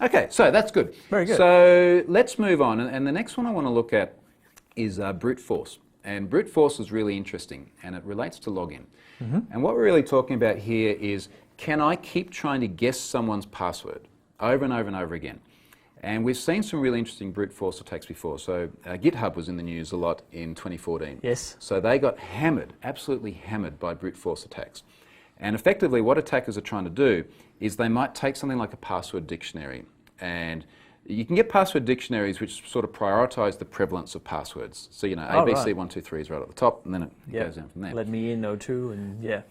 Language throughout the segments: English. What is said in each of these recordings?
Okay, so that's good. Very good. So let's move on. And the next one I want to look at is brute force. And brute force is really interesting, and it relates to login. And what we're really talking about here is, can I keep trying to guess someone's password over and over and over again? And we've seen some really interesting brute force attacks before. So GitHub was in the news a lot in 2014. Yes. So they got hammered, absolutely hammered by brute force attacks. And effectively what attackers are trying to do is they might take something like a password dictionary, and you can get password dictionaries which sort of prioritize the prevalence of passwords. So, you know, ABC123 is right at the top, and then it goes down from there. Let me in, O2, and yeah.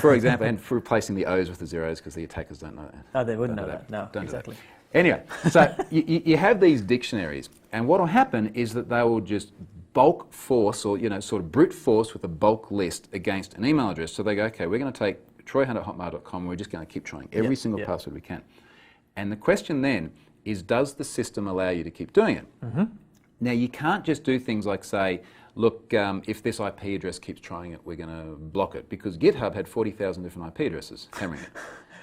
For example, and for replacing the O's with the zeros, because the attackers don't know that. Oh, they wouldn't know that. No, don't exactly. Do that. Anyway, so you have these dictionaries, and what will happen is that they will just bulk force, or, you know, sort of brute force with a bulk list against an email address. So they go, okay, we're going to take troyhunt@hotmail.com, we're just going to keep trying every single password we can. And the question then is, does the system allow you to keep doing it? Now, you can't just do things like say, look, if this IP address keeps trying it, we're going to block it, because GitHub had 40,000 different IP addresses hammering it.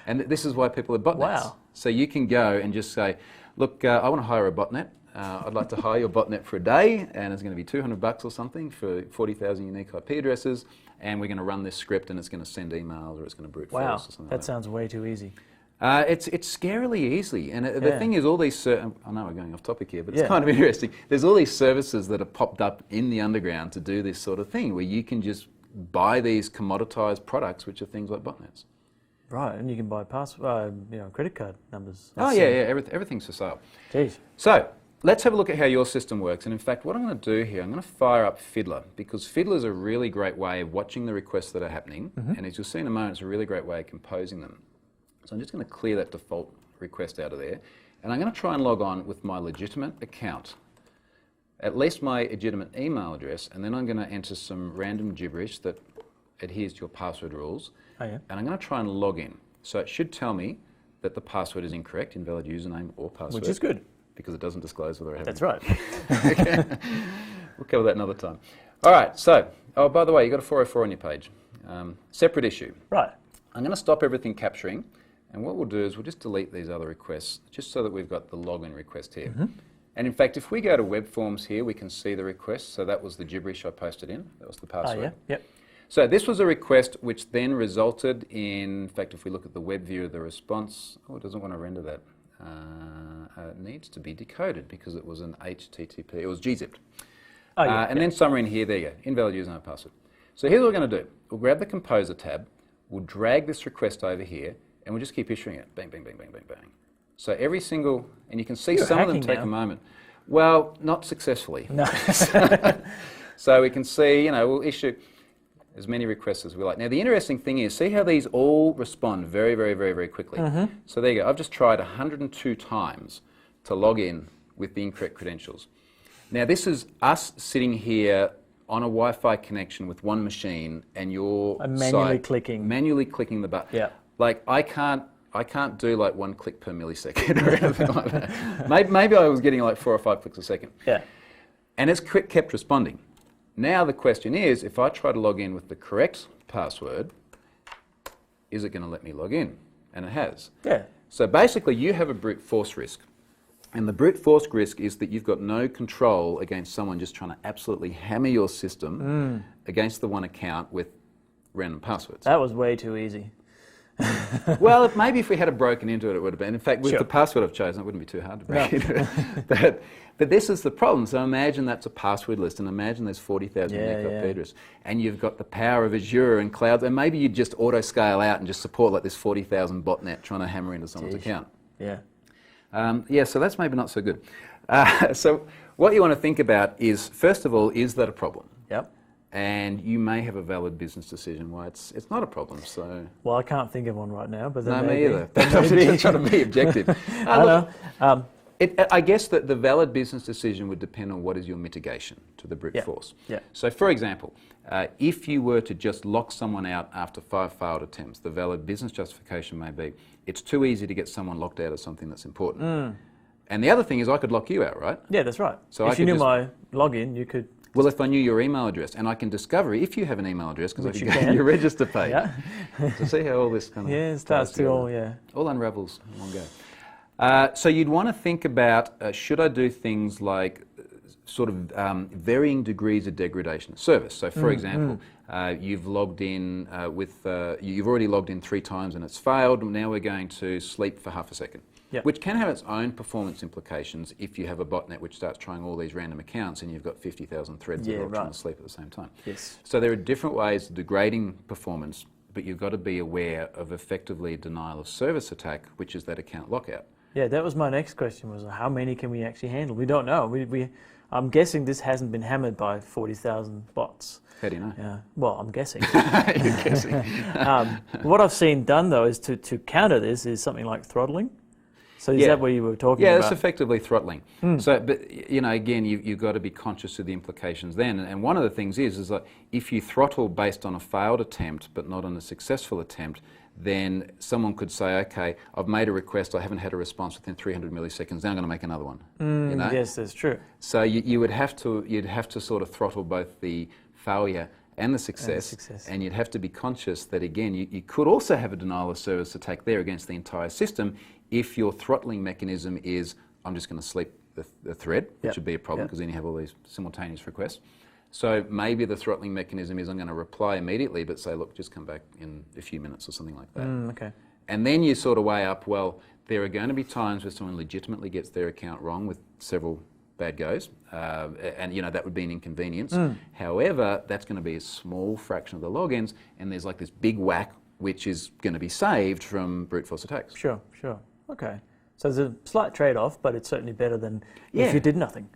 And this is why people are botnets. Wow. So you can go and just say, look, I want to hire a botnet. I'd like to hire your botnet for a day, and it's going to be $200 or something for 40,000 unique IP addresses, and we're going to run this script, and it's going to send emails, or it's going to brute force or something like that. That sounds way too easy. It's scarily easy, and the thing is, all these I know we're going off topic here, but it's kind of interesting. There's all these services that have popped up in the underground to do this sort of thing, where you can just buy these commoditized products, which are things like botnets. Right, and you can buy credit card numbers. Everything's for sale. Jeez. So let's have a look at how your system works. And in fact, what I'm going to do here, I'm going to fire up Fiddler, because Fiddler is a really great way of watching the requests that are happening, and as you'll see in a moment, it's a really great way of composing them. So I'm just going to clear that default request out of there, and I'm going to try and log on with my legitimate account, at least my legitimate email address, and then I'm going to enter some random gibberish that adheres to your password rules, and I'm going to try and log in. So it should tell me that the password is incorrect, invalid username or password. Which is good. Because it doesn't disclose whether I have That's right. Okay. We'll cover that another time. All right, so, oh, by the way, you've got a 404 on your page. Separate issue. Right. I'm going to stop everything capturing, and what we'll do is we'll just delete these other requests, just so that we've got the login request here. And in fact, if we go to web forms here, we can see the request. So that was the gibberish I posted in. That was the password. Yep. So this was a request which then resulted in fact, if we look at the web view of the response, it doesn't want to render that. It needs to be decoded because it was an HTTP, it was gzipped. And then somewhere in here, there you go, invalid username and password. So here's what we're going to do. We'll grab the Composer tab, we'll drag this request over here, and we'll just keep issuing it. Bang, bang, bang, bang, bang, bang. So every single, and you can see some of them take a moment. Well, not successfully. No. So we can see, we'll issue as many requests as we like. Now the interesting thing is, see how these all respond very, very, very, very quickly. So there you go. I've just tried 102 times to log in with the incorrect credentials. Now this is us sitting here on a Wi-Fi connection with one machine, and you're manually clicking the button. Yeah. Like I can't do like 1 click per millisecond or anything like that. Maybe I was getting like 4 or 5 clicks a second. Yeah. And it's kept responding. Now the question is, if I try to log in with the correct password, is it going to let me log in? And it has. Yeah. So basically you have a brute force risk. And the brute force risk is that you've got no control against someone just trying to absolutely hammer your system against the one account with random passwords. That was way too easy. Well, maybe if we had broken into it, it would have been. In fact, with the password I've chosen, it wouldn't be too hard to break into it. But this is the problem. So imagine that's a password list, and imagine there's 40,000 unique IP addresses, and you've got the power of Azure and clouds, and maybe you just auto-scale out and just support like this 40,000 botnet trying to hammer into someone's account. Yeah. So that's maybe not so good. So what you want to think about is, first of all, is that a problem? Yep. And you may have a valid business decision why it's not a problem. So. Well, I can't think of one right now, but no, me either. I'm just trying to be objective. I guess that the valid business decision would depend on what is your mitigation to the brute force. Yeah. So, for example, if you were to just lock someone out after 5 failed attempts, the valid business justification may be it's too easy to get someone locked out of something that's important. And the other thing is, I could lock you out, right? Yeah, that's right. So if you knew my login, you could. Well, if I knew your email address, and I can discover if you have an email address, because I can go on your register page. To see how all this kind of it starts to all all unravels in one go. So you'd want to think about, should I do things like sort of varying degrees of degradation of service. So for example, you've logged in you've already logged in 3 times and it's failed. Now we're going to sleep for half a second. Yep. Which can have its own performance implications if you have a botnet which starts trying all these random accounts and you've got 50,000 threads that are all trying to sleep at the same time. Yes. So there are different ways of degrading performance, but you've got to be aware of effectively a denial of service attack, which is that account lockout. Yeah, that was my next question, was how many can we actually handle? We don't know. I'm guessing this hasn't been hammered by 40,000 bots. How do you know? Yeah. Well, I'm guessing. You're guessing. What I've seen done, though, is to counter this is something like throttling. So is that what you were talking about? Yeah, it's effectively throttling. So, but you know, again, you've got to be conscious of the implications then. And one of the things is that if you throttle based on a failed attempt but not on a successful attempt, then someone could say, okay, I've made a request, I haven't had a response within 300 milliseconds, now I'm going to make another one. You know? Yes, that's true. So you'd have to sort of throttle both the failure and the success, and you'd have to be conscious that, again, you could also have a denial of service attack there against the entire system if your throttling mechanism is, I'm just going to sleep the thread, which would be a problem because then you have all these simultaneous requests. So maybe the throttling mechanism is I'm going to reply immediately, but say, look, just come back in a few minutes or something like that. Okay. And then you sort of weigh up, well, there are going to be times where someone legitimately gets their account wrong with several bad goes, and you know that would be an inconvenience. However, that's going to be a small fraction of the logins, and there's like this big whack which is going to be saved from brute force attacks. Sure. Okay. So there's a slight trade-off, but it's certainly better than if you did nothing.